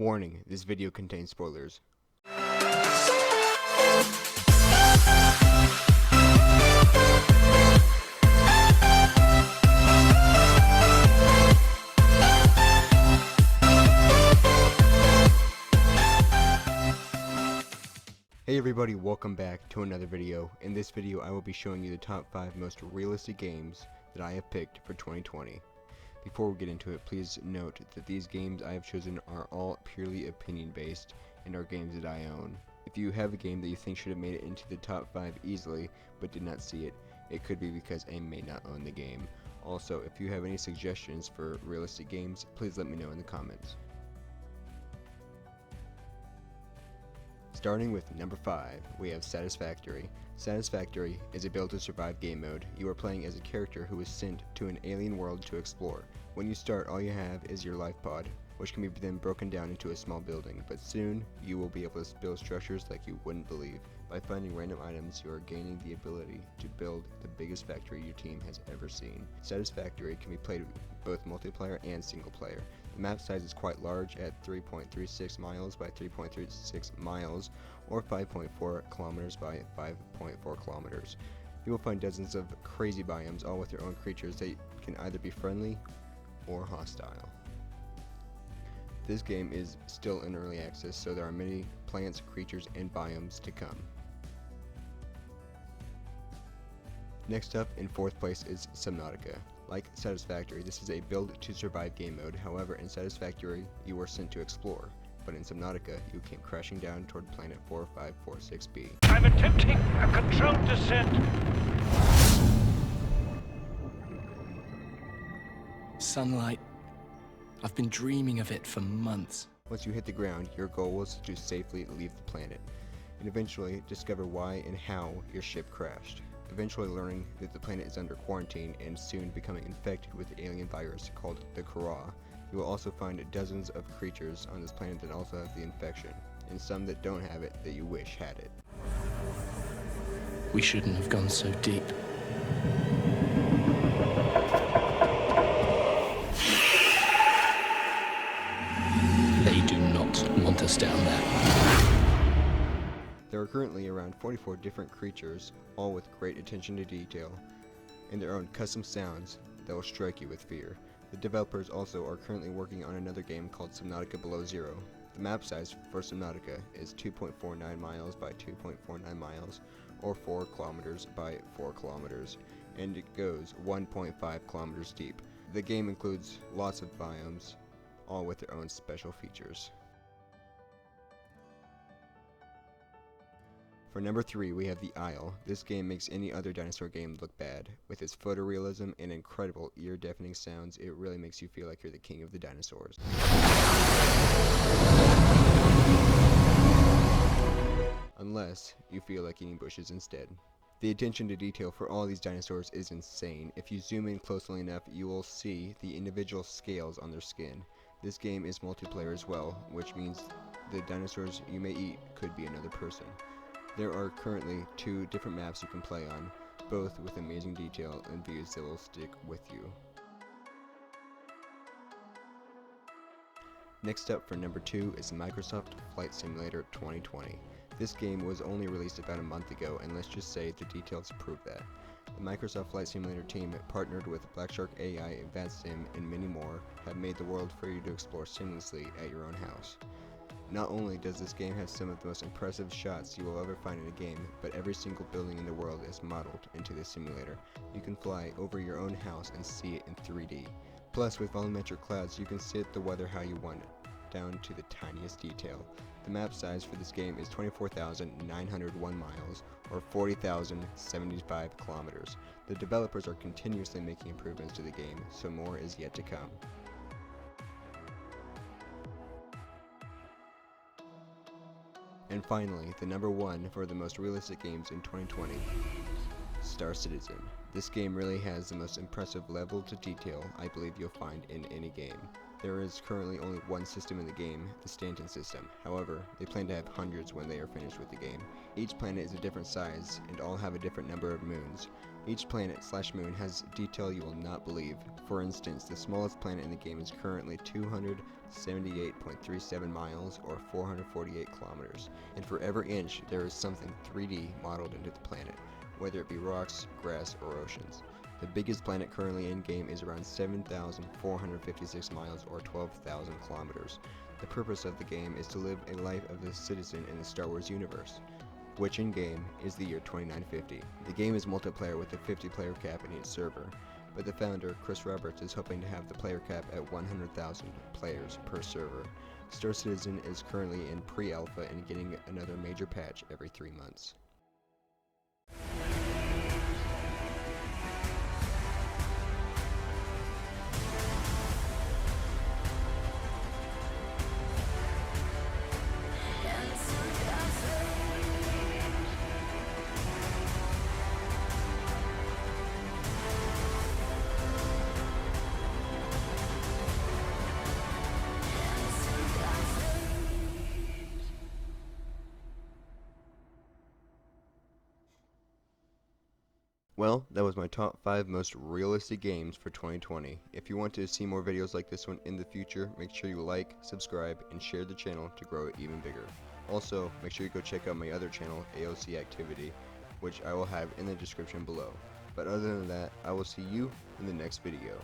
Warning, this video contains spoilers. Hey everybody, welcome back to another video. In this video I will be showing you the top 5 most realistic games that I have picked for 2020. Before we get into it, please note that these games I have chosen are all purely opinion based and are games that I own. If you have a game that you think should have made it into the top 5 easily but did not see it, it could be because I may not own the game. Also, if you have any suggestions for realistic games, please let me know in the comments. Starting with number 5, we have Satisfactory. Satisfactory is a build to survive game mode. You are playing as a character who is sent to an alien world to explore. When you start, all you have is your life pod, which can be then broken down into a small building, but soon you will be able to build structures like you wouldn't believe. By finding random items, you are gaining the ability to build the biggest factory your team has ever seen. Satisfactory can be played both multiplayer and single player. The map size is quite large at 3.36 miles by 3.36 miles, or 5.4 kilometers by 5.4 kilometers. You will find dozens of crazy biomes, all with their own creatures that can either be friendly or hostile. This game is still in early access, so there are many plants, creatures, and biomes to come. Next up, in 4th place, is Subnautica. Like Satisfactory, this is a build to survive game mode. However, in Satisfactory, you were sent to explore, but in Subnautica, you came crashing down toward planet 4546b. I'm attempting a controlled descent. Sunlight. I've been dreaming of it for months. Once you hit the ground, your goal was to safely leave the planet, and eventually discover why and how your ship crashed. Eventually learning that the planet is under quarantine and soon becoming infected with the alien virus called the Kara. You will also find dozens of creatures on this planet that also have the infection, and some that don't have it that you wish had it. We shouldn't have gone so deep. They do not want us down there. There are currently around 44 different creatures, all with great attention to detail, and their own custom sounds that will strike you with fear. The developers also are currently working on another game called Subnautica Below Zero. The map size for Subnautica is 2.49 miles by 2.49 miles, or 4 kilometers by 4 kilometers, and it goes 1.5 kilometers deep. The game includes lots of biomes, all with their own special features. For number 3, we have The Isle. This game makes any other dinosaur game look bad. With its photorealism and incredible ear-deafening sounds, it really makes you feel like you're the king of the dinosaurs. Unless you feel like eating bushes instead. The attention to detail for all these dinosaurs is insane. If you zoom in closely enough, you will see the individual scales on their skin. This game is multiplayer as well, which means the dinosaurs you may eat could be another person. There are currently 2 different maps you can play on, both with amazing detail and views that will stick with you. Next up for number 2 is Microsoft Flight Simulator 2020. This game was only released about a month ago, and let's just say the details prove that. The Microsoft Flight Simulator team, partnered with Blackshark AI, Advanced Sim, and many more, have made the world for you to explore seamlessly at your own house. Not only does this game have some of the most impressive shots you will ever find in a game, but every single building in the world is modeled into the simulator. You can fly over your own house and see it in 3D. Plus, with volumetric clouds, you can set the weather how you want it, down to the tiniest detail. The map size for this game is 24,901 miles, or 40,075 kilometers. The developers are continuously making improvements to the game, so more is yet to come. And finally, the number 1 for the most realistic games in 2020, Star Citizen. This game really has the most impressive level to detail I believe you'll find in any game. There is currently only one system in the game, the Stanton system. However, they plan to have hundreds when they are finished with the game. Each planet is a different size, and all have a different number of moons. Each planet/moon has detail you will not believe. For instance, the smallest planet in the game is currently 278.37 miles, or 448 kilometers. And for every inch, there is something 3D modeled into the planet, whether it be rocks, grass, or oceans. The biggest planet currently in-game is around 7,456 miles, or 12,000 kilometers. The purpose of the game is to live a life of a citizen in the Star Wars universe, which in-game is the year 2950. The game is multiplayer with a 50-player cap in each server, but the founder, Chris Roberts, is hoping to have the player cap at 100,000 players per server. Star Citizen is currently in pre-alpha and getting another major patch every 3 months. Well, that was my top 5 most realistic games for 2020. If you want to see more videos like this one in the future, make sure you like, subscribe, and share the channel to grow it even bigger. Also, make sure you go check out my other channel, AOC Activity, which I will have in the description below. But other than that, I will see you in the next video.